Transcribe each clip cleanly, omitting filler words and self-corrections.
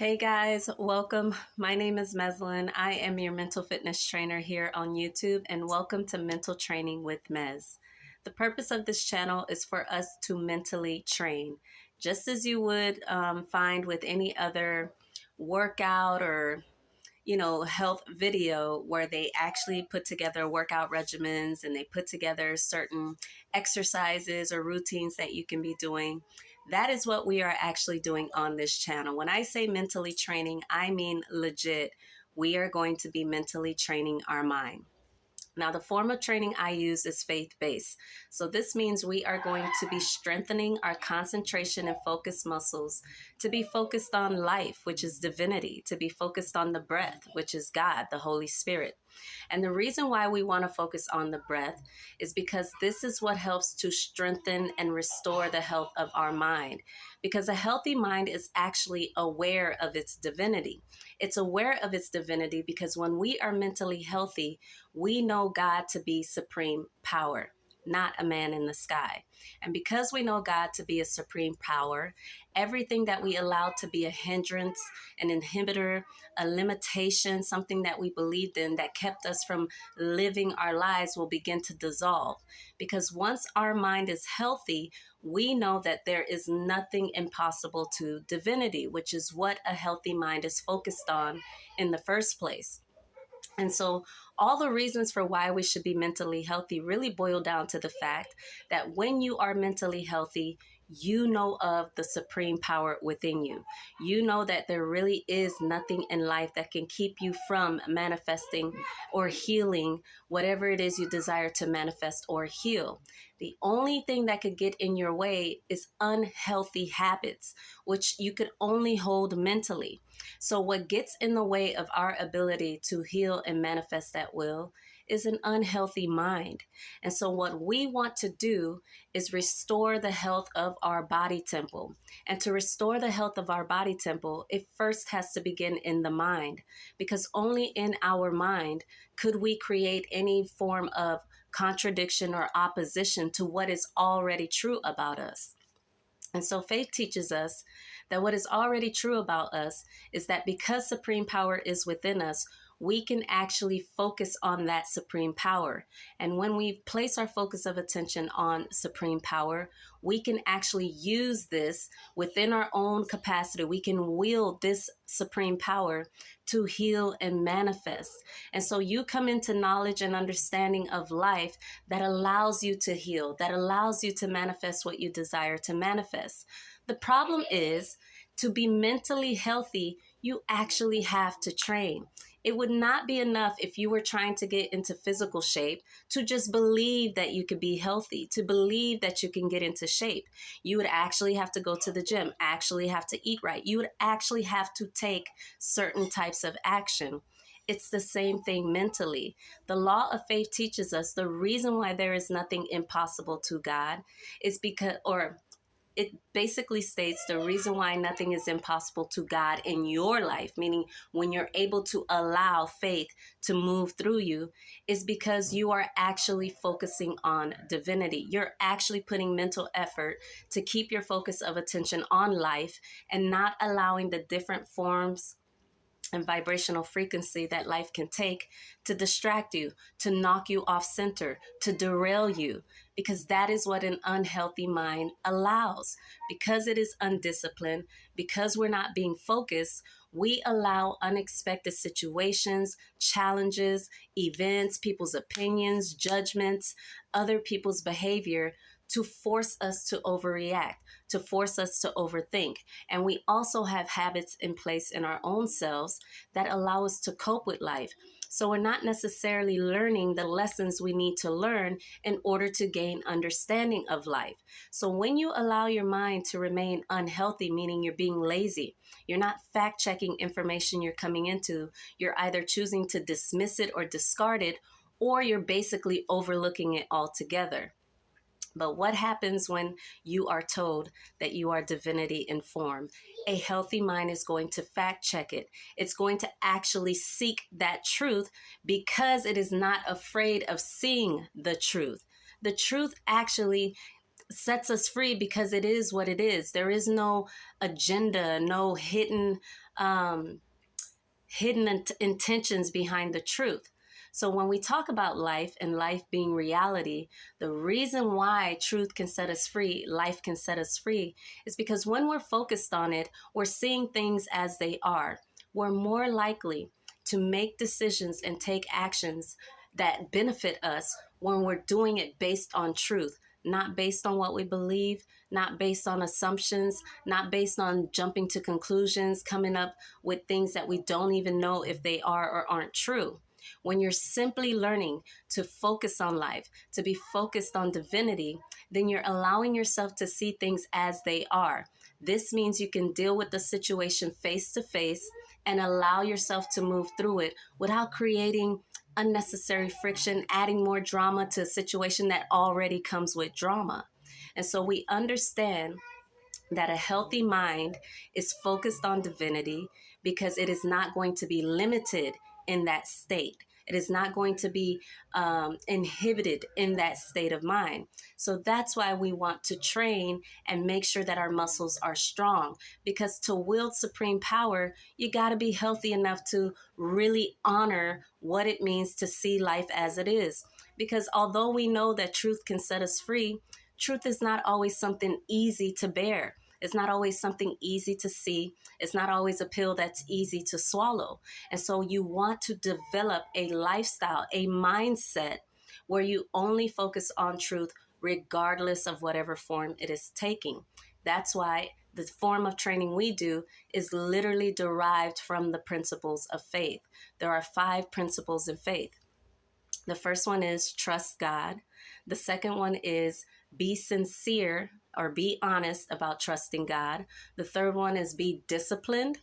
Hey guys, welcome. My name is Meslin. I am your mental fitness trainer here on YouTube, and welcome to Mental Training with Mez. The purpose of this channel is for us to mentally train, just as you would find with any other workout or health video where they actually put together workout regimens and they put together certain exercises or routines that you can be doing. That is what we are actually doing on this channel. When I say mentally training, I mean legit. We are going to be mentally training our mind. Now, the form of training I use is faith-based. So this means we are going to be strengthening our concentration and focus muscles to be focused on life, which is divinity, to be focused on the breath, which is God, the Holy Spirit. And the reason why we want to focus on the breath is because this is what helps to strengthen and restore the health of our mind. Because a healthy mind is actually aware of its divinity. It's aware of its divinity because when we are mentally healthy, we know God to be supreme power, not a man in the sky. And because we know God to be a supreme power, everything that we allow to be a hindrance, an inhibitor, a limitation, something that we believed in that kept us from living our lives will begin to dissolve. Because once our mind is healthy, we know that there is nothing impossible to divinity, which is what a healthy mind is focused on in the first place. And so all the reasons for why we should be mentally healthy really boil down to the fact that when you are mentally healthy, you know of the supreme power within you. You know that there really is nothing in life that can keep you from manifesting or healing whatever it is you desire to manifest or heal. The only thing that could get in your way is unhealthy habits, which you could only hold mentally. So what gets in the way of our ability to heal and manifest that will is an unhealthy mind. And so what we want to do is restore the health of our body temple. And to restore the health of our body temple, it first has to begin in the mind, because only in our mind could we create any form of contradiction or opposition to what is already true about us. And so faith teaches us that what is already true about us is that because supreme power is within us, we can actually focus on that supreme power. And when we place our focus of attention on supreme power, we can actually use this within our own capacity. We can wield this supreme power to heal and manifest. And so you come into knowledge and understanding of life that allows you to heal, that allows you to manifest what you desire to manifest. The problem is, to be mentally healthy, you actually have to train. It would not be enough if you were trying to get into physical shape to just believe that you could be healthy, to believe that you can get into shape. You would actually have to go to the gym, actually have to eat right. You would actually have to take certain types of action. It's the same thing mentally. The law of faith teaches us the reason why there is nothing impossible to God is because, or it basically states the reason why nothing is impossible to God in your life, meaning when you're able to allow faith to move through you, is because you are actually focusing on divinity. You're actually putting mental effort to keep your focus of attention on life and not allowing the different forms and vibrational frequency that life can take to distract you, to knock you off center, to derail you, because that is what an unhealthy mind allows. Because it is undisciplined, because we're not being focused, we allow unexpected situations, challenges, events, people's opinions, judgments, other people's behavior to force us to overreact, to force us to overthink. And we also have habits in place in our own selves that allow us to cope with life. So we're not necessarily learning the lessons we need to learn in order to gain understanding of life. So when you allow your mind to remain unhealthy, meaning you're being lazy, you're not fact-checking information you're coming into, you're either choosing to dismiss it or discard it, or you're basically overlooking it altogether. But what happens when you are told that you are divinity in form? A healthy mind is going to fact check it. It's going to actually seek that truth because it is not afraid of seeing the truth. The truth actually sets us free because it is what it is. There is no agenda, no um, hidden intentions behind the truth. So when we talk about life and life being reality, the reason why truth can set us free, life can set us free, is because when we're focused on it, we're seeing things as they are. We're more likely to make decisions and take actions that benefit us when we're doing it based on truth, not based on what we believe, not based on assumptions, not based on jumping to conclusions, coming up with things that we don't even know if they are or aren't true. When you're simply learning to focus on life, to be focused on divinity, then you're allowing yourself to see things as they are. This means you can deal with the situation face to face and allow yourself to move through it without creating unnecessary friction, adding more drama to a situation that already comes with drama. And so we understand that a healthy mind is focused on divinity because it is not going to be limited in that state. It is not going to be inhibited in that state of mind. So that's why we want to train and make sure that our muscles are strong. Because to wield supreme power, you got to be healthy enough to really honor what it means to see life as it is. Because although we know that truth can set us free, truth is not always something easy to bear. It's not always something easy to see. It's not always a pill that's easy to swallow. And so you want to develop a lifestyle, a mindset where you only focus on truth regardless of whatever form it is taking. That's why the form of training we do is literally derived from the principles of faith. There are 5 principles in faith. The first one is trust God. The second one is be sincere or be honest about trusting God. The third one is be disciplined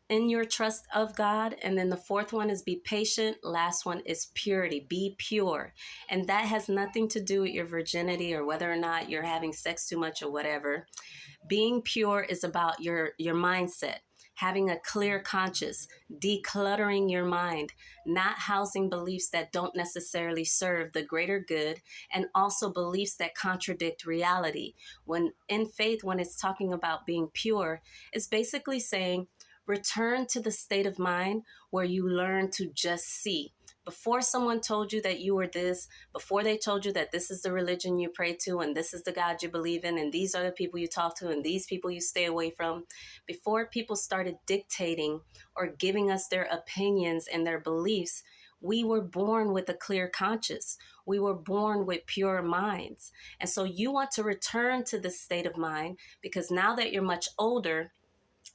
in your trust of God. And then the fourth one is be patient. Last one is purity. Be pure. And that has nothing to do with your virginity or whether or not you're having sex too much or whatever. Being pure is about your mindset, having a clear conscience, decluttering your mind, not housing beliefs that don't necessarily serve the greater good, and also beliefs that contradict reality. When in faith, when it's talking about being pure, it's basically saying return to the state of mind where you learn to just see. Before someone told you that you were this, before they told you that this is the religion you pray to and this is the God you believe in and these are the people you talk to and these people you stay away from, before people started dictating or giving us their opinions and their beliefs, we were born with a clear conscience. We were born with pure minds. And so you want to return to this state of mind because now that you're much older,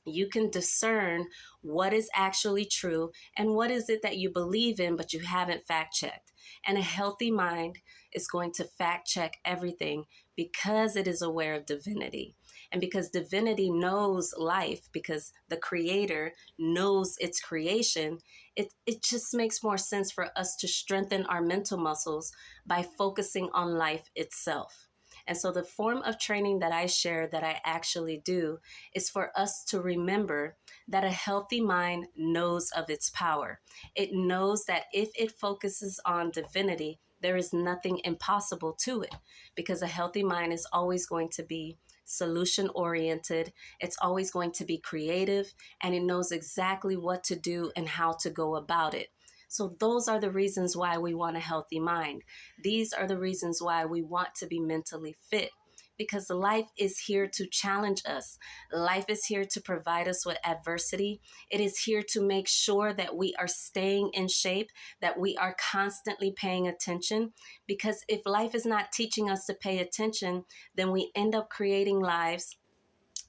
you can discern what is actually true and what is it that you believe in, but you haven't fact checked. And a healthy mind is going to fact check everything because it is aware of divinity. And because divinity knows life, because the creator knows its creation, it just makes more sense for us to strengthen our mental muscles by focusing on life itself. And so the form of training that I share that I actually do is for us to remember that a healthy mind knows of its power. It knows that if it focuses on divinity, there is nothing impossible to it because a healthy mind is always going to be solution oriented. It's always going to be creative and it knows exactly what to do and how to go about it. So those are the reasons why we want a healthy mind. These are the reasons why we want to be mentally fit. Because life is here to challenge us. Life is here to provide us with adversity. It is here to make sure that we are staying in shape, that we are constantly paying attention. Because if life is not teaching us to pay attention, then we end up creating lives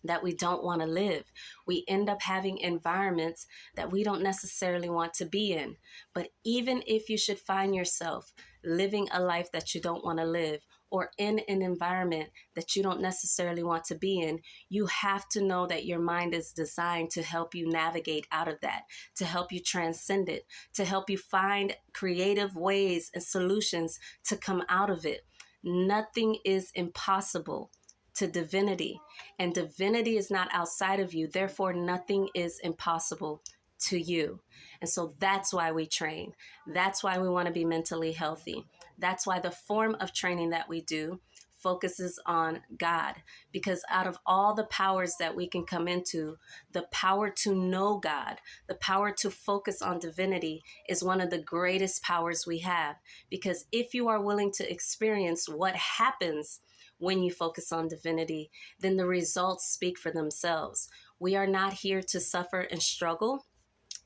that we don't want to live. We end up having environments that we don't necessarily want to be in. But even if you should find yourself living a life that you don't want to live or in an environment that you don't necessarily want to be in, you have to know that your mind is designed to help you navigate out of that, to help you transcend it, to help you find creative ways and solutions to come out of it. Nothing is impossible to divinity, and divinity is not outside of you. Therefore, nothing is impossible to you. And so that's why we train. That's why we want to be mentally healthy. That's why the form of training that we do focuses on God, because out of all the powers that we can come into, the power to know God, the power to focus on divinity is one of the greatest powers we have. Because if you are willing to experience what happens when you focus on divinity, then the results speak for themselves. We are not here to suffer and struggle.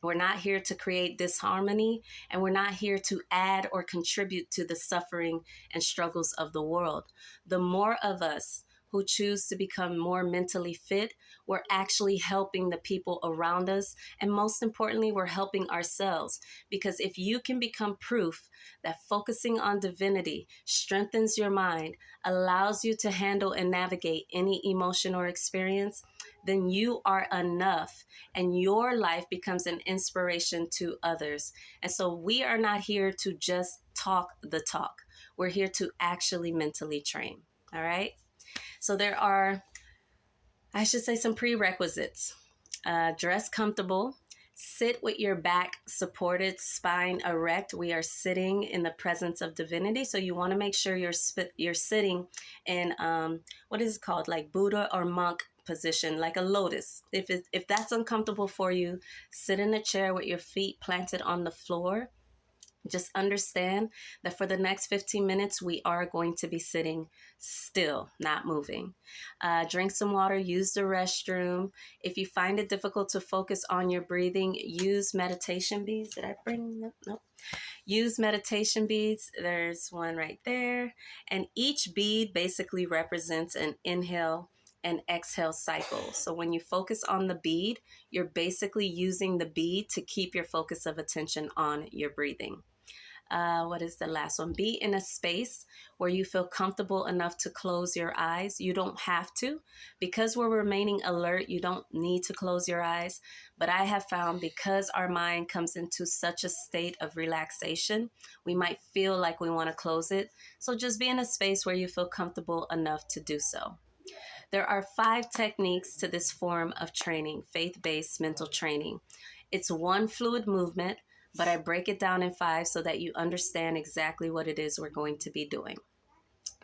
We're not here to create disharmony, and we're not here to add or contribute to the suffering and struggles of the world. The more of us who choose to become more mentally fit, we're actually helping the people around us. And most importantly, we're helping ourselves. Because if you can become proof that focusing on divinity strengthens your mind, allows you to handle and navigate any emotion or experience, then you are enough, and your life becomes an inspiration to others. And so we are not here to just talk the talk. We're here to actually mentally train. All right. So there are, I should say, some prerequisites. Dress comfortable. Sit with your back supported, spine erect. We are sitting in the presence of divinity. So you want to make sure you're sitting in, what is it called? Like Buddha or monk position, like a lotus. If that's uncomfortable for you, sit in a chair with your feet planted on the floor. Just understand that for the next 15 minutes, we are going to be sitting still, not moving. Drink some water, use the restroom. If you find it difficult to focus on your breathing, use meditation beads. Did I bring them? Nope. Use meditation beads. There's one right there. And each bead basically represents an inhale and exhale cycle. So when you focus on the bead, you're basically using the bead to keep your focus of attention on your breathing. What is the last one? Be in a space where you feel comfortable enough to close your eyes. You don't have to. Because we're remaining alert, you don't need to close your eyes. But I have found, because our mind comes into such a state of relaxation, we might feel like we want to close it. So just be in a space where you feel comfortable enough to do so. There are 5 techniques to this form of training, faith-based mental training. It's one fluid movement, but I break it down in 5 so that you understand exactly what it is we're going to be doing.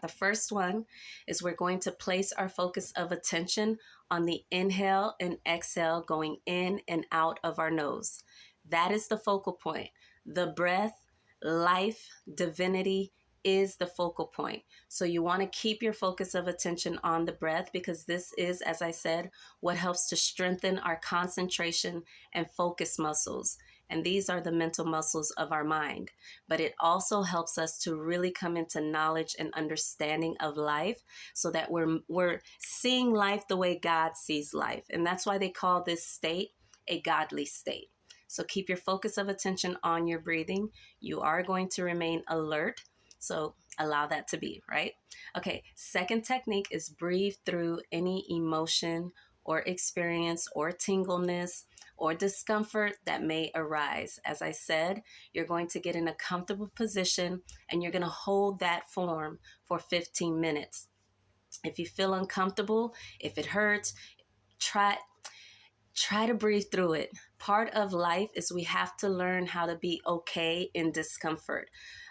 The first one is we're going to place our focus of attention on the inhale and exhale going in and out of our nose. That is the focal point. The breath, life, divinity is the focal point. So you want to keep your focus of attention on the breath, because this is, as I said, what helps to strengthen our concentration and focus muscles. And these are the mental muscles of our mind. But it also helps us to really come into knowledge and understanding of life, so that we're seeing life the way God sees life. And that's why they call this state a godly state. So keep your focus of attention on your breathing. You are going to remain alert. So allow that to be, right? Okay, second technique is breathe through any emotion or experience or tingleness or discomfort that may arise. As I said, you're going to get in a comfortable position and you're going to hold that form for 15 minutes. If you feel uncomfortable, if it hurts, try to breathe through it. Part of life is we have to learn how to be okay in discomfort.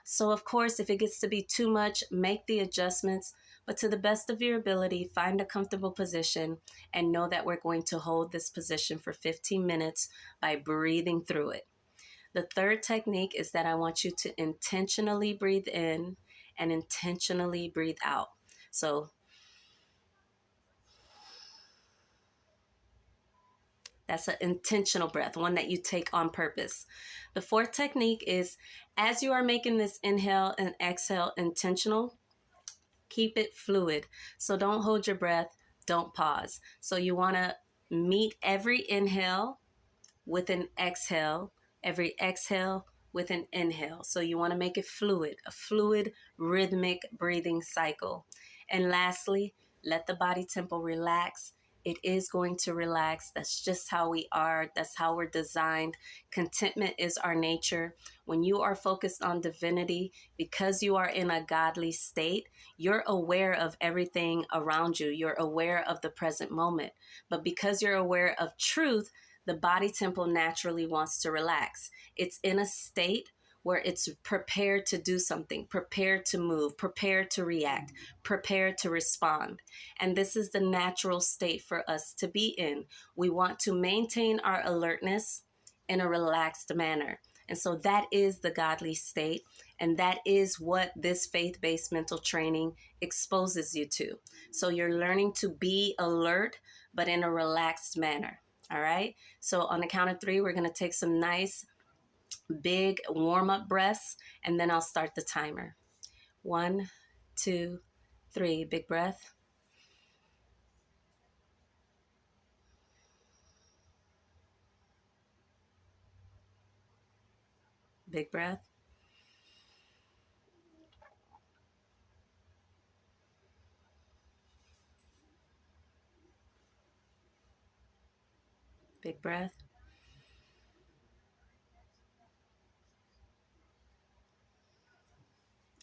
So of course, if it gets to be too much, make the adjustments, but to the best of your ability, find a comfortable position and know that we're going to hold this position for 15 minutes by breathing through it. The third technique is that I want you to intentionally breathe in and intentionally breathe out. So that's an intentional breath, one that you take on purpose. The fourth technique is, as you are making this inhale and exhale intentional, keep it fluid. So don't hold your breath, don't pause. So you want to meet every inhale with an exhale, every exhale with an inhale. So you want to make it fluid, a fluid, rhythmic breathing cycle. And lastly, let the body tempo relax. It is going to relax. That's just how we are. That's how we're designed. Contentment is our nature. When you are focused on divinity, because you are in a godly state, you're aware of everything around you. You're aware of the present moment. But because you're aware of truth, the body tempo naturally wants to relax. It's in a state where it's prepared to do something, prepared to move, prepared to react, prepared to respond. And this is the natural state for us to be in. We want to maintain our alertness in a relaxed manner. And so that is the godly state. And that is what this faith based mental training exposes you to. So you're learning to be alert, but in a relaxed manner. All right. So on the count of three, we're going to take some nice big warm up breaths, and then I'll start the timer. 1, 2, 3. Big breath. Big breath. Big breath.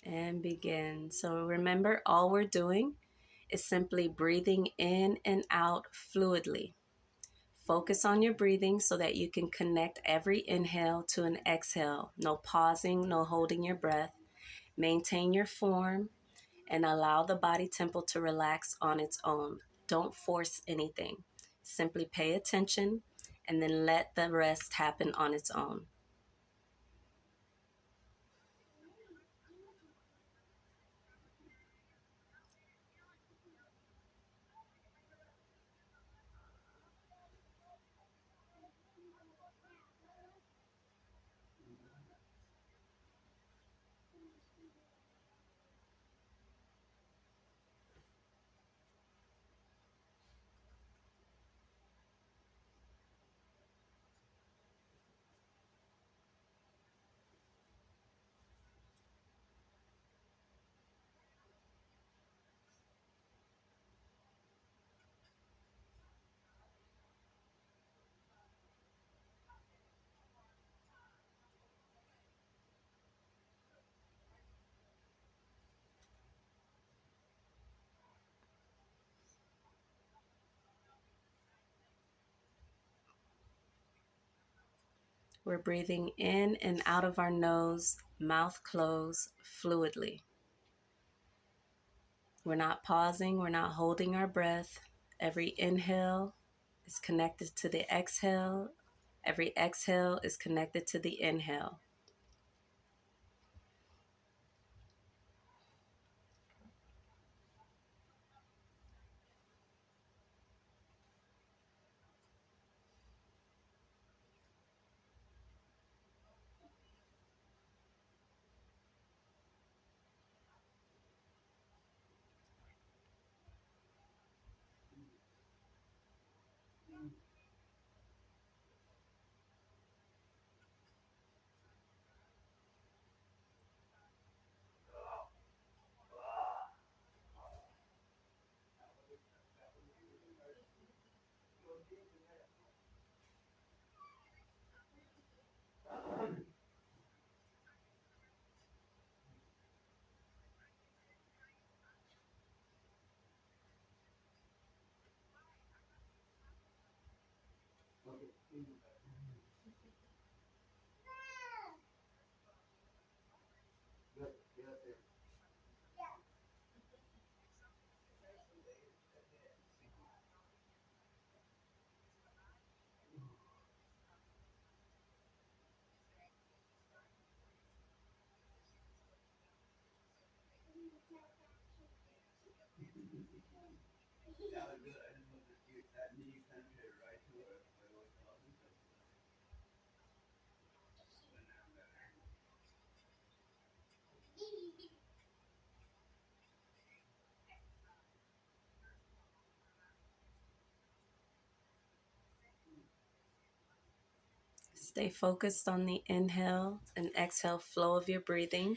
And begin. So remember, all we're doing is simply breathing in and out fluidly. Focus on your breathing so that you can connect every inhale to an exhale. No pausing, no holding your breath. Maintain your form and allow the body temple to relax on its own. Don't force anything. Simply pay attention and then let the rest happen on its own. We're breathing in and out of our nose, mouth closed, fluidly. We're not pausing, we're not holding our breath. Every inhale is connected to the exhale. Every exhale is connected to the inhale. Stay focused on the inhale and exhale flow of your breathing.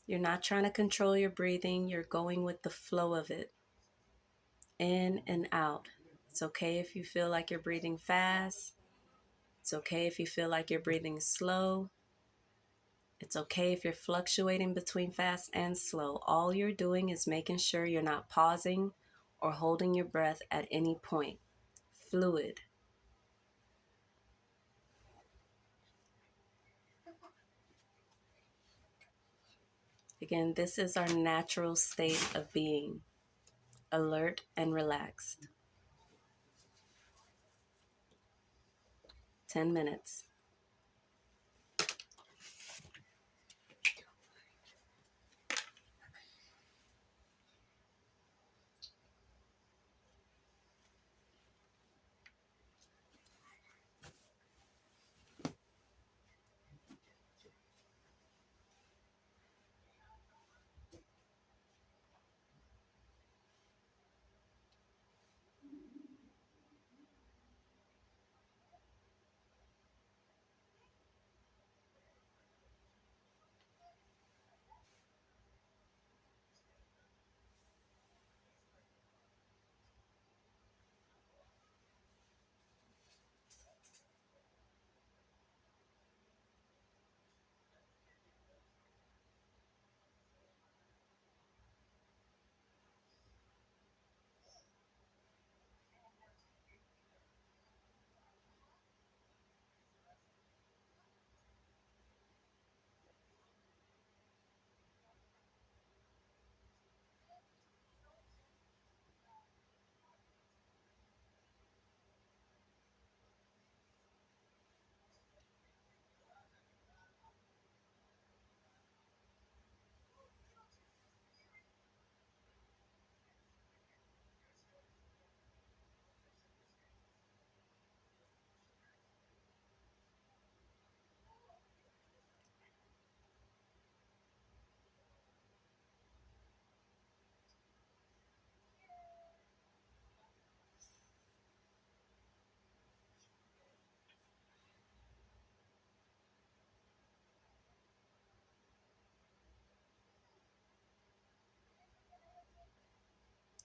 You're not trying to control your breathing, you're going with the flow of it, in and out. It's okay if you feel like you're breathing fast. It's okay if you feel like you're breathing slow. It's okay if you're fluctuating between fast and slow. All you're doing is making sure you're not pausing or holding your breath at any point. Fluid. Again, this is our natural state of being, alert and relaxed. 10 minutes.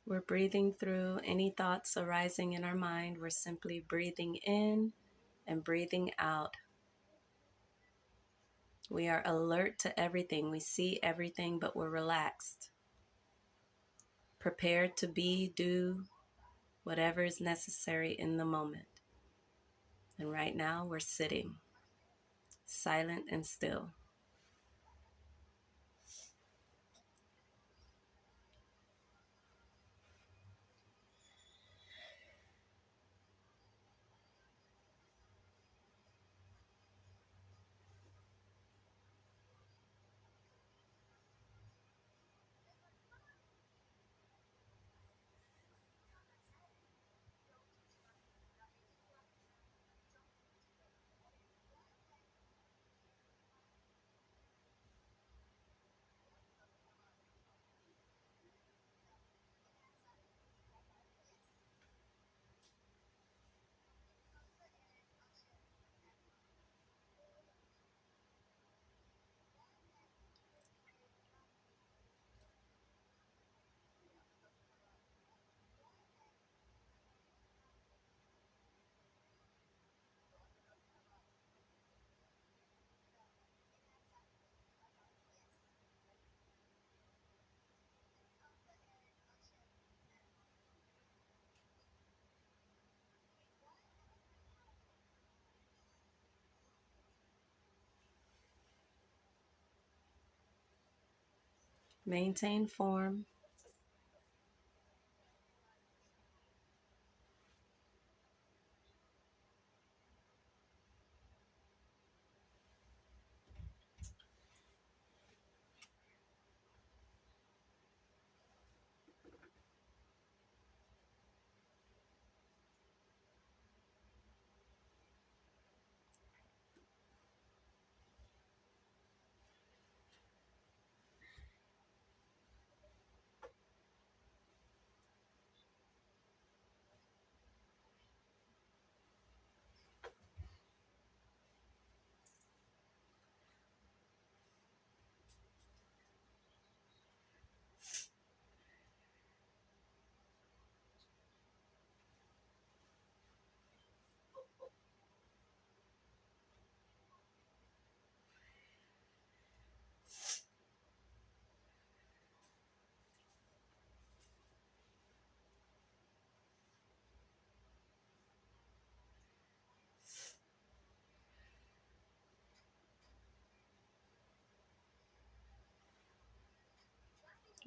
We're breathing through any thoughts arising in our mind. We're simply breathing in and breathing out. We are alert to everything. We see everything, but we're relaxed, prepared to be, do whatever is necessary in the moment. And right now, we're sitting, silent and still. Maintain form.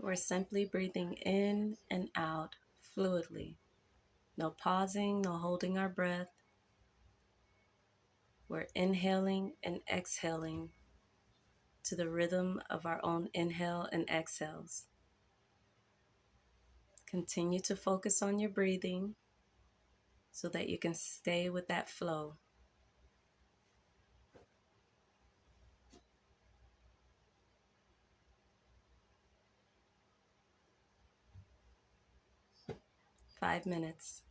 We're simply breathing in and out fluidly. No pausing, no holding our breath. We're inhaling and exhaling to the rhythm of our own inhale and exhales. Continue to focus on your breathing so that you can stay with that flow. Five minutes.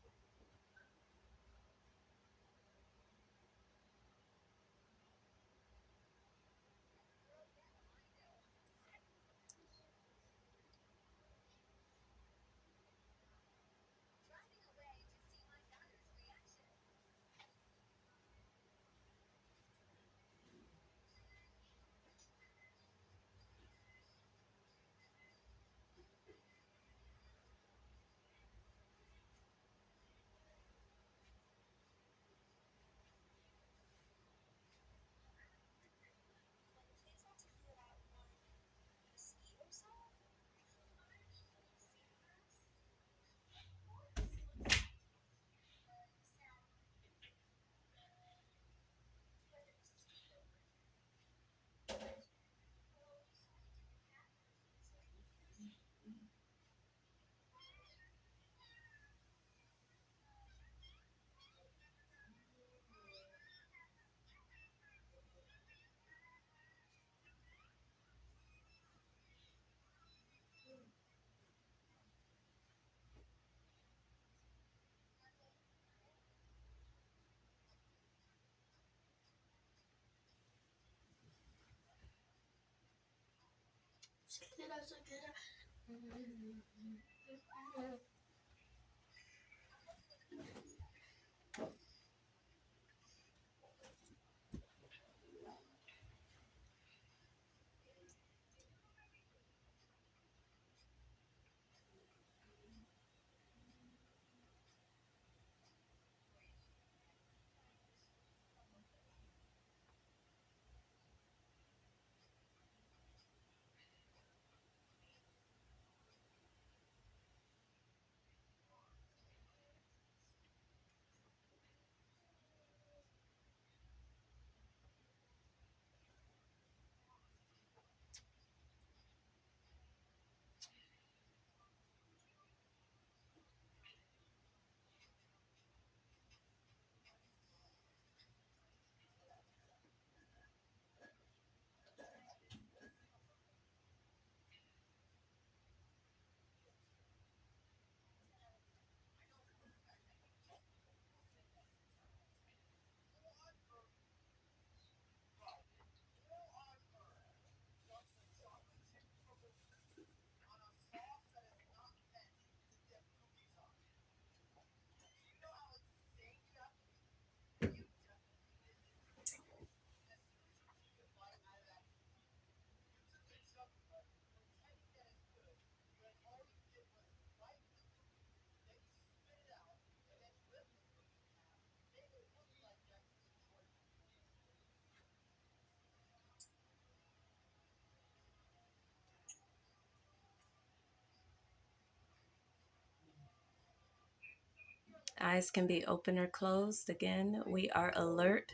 Eyes can be open or closed. Again, we are alert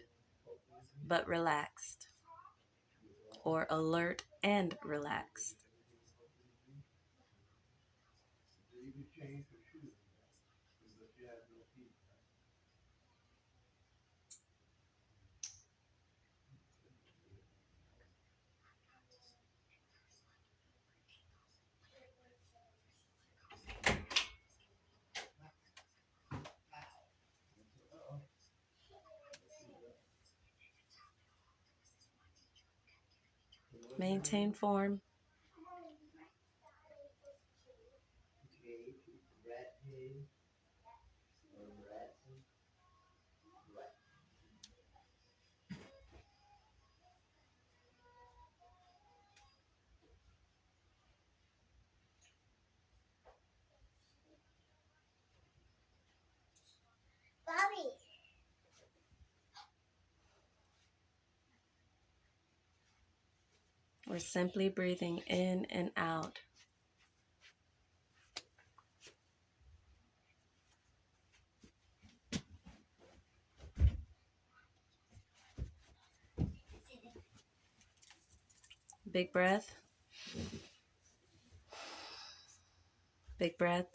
but relaxed, or alert and relaxed. Maintain form. We're simply breathing in and out Big breath. Big breath.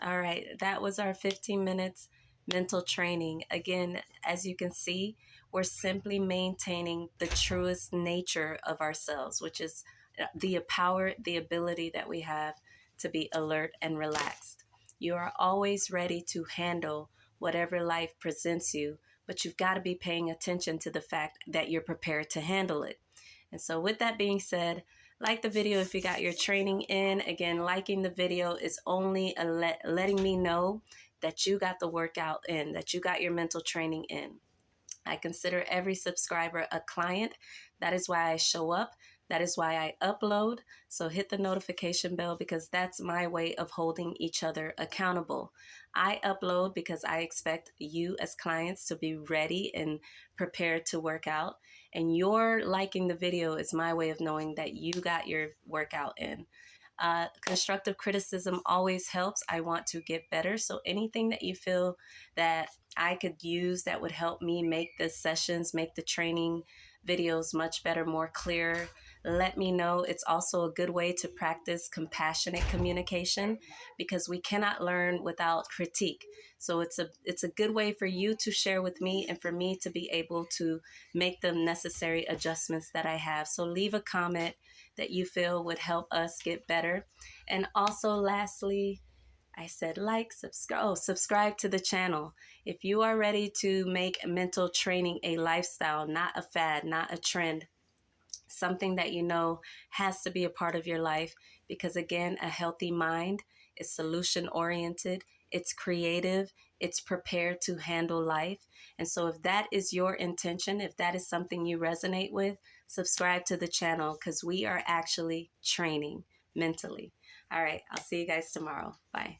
All right, that was our 15 minutes mental training. Again, as you can see, we're simply maintaining the truest nature of ourselves, which is the power, the ability that we have to be alert and relaxed. You are always ready to handle whatever life presents you, but you've got to be paying attention to the fact that you're prepared to handle it. And so, with that being said, like the video if you got your training in. Again, liking the video is only letting me know that you got the workout in, that you got your mental training in. I consider every subscriber a client. That is why I show up. That is why I upload. So hit the notification bell because that's my way of holding each other accountable. I upload because I expect you as clients to be ready and prepared to work out. And your liking the video is my way of knowing that you got your workout in. Constructive criticism always helps. I want to get better. So anything that you feel that I could use that would help me make the sessions, make the training videos much better, more clear, let me know. It's also a good way to practice compassionate communication because we cannot learn without critique. So it's a good way for you to share with me and for me to be able to make the necessary adjustments that I have. So leave a comment that you feel would help us get better. And also lastly, I said like, subscribe to the channel. If you are ready to make mental training a lifestyle, not a fad, not a trend, something that you know has to be a part of your life, because again, a healthy mind is solution oriented, it's creative, it's prepared to handle life. And so if that is your intention, if that is something you resonate with, subscribe to the channel because we are actually training mentally. All right, I'll see you guys tomorrow. Bye.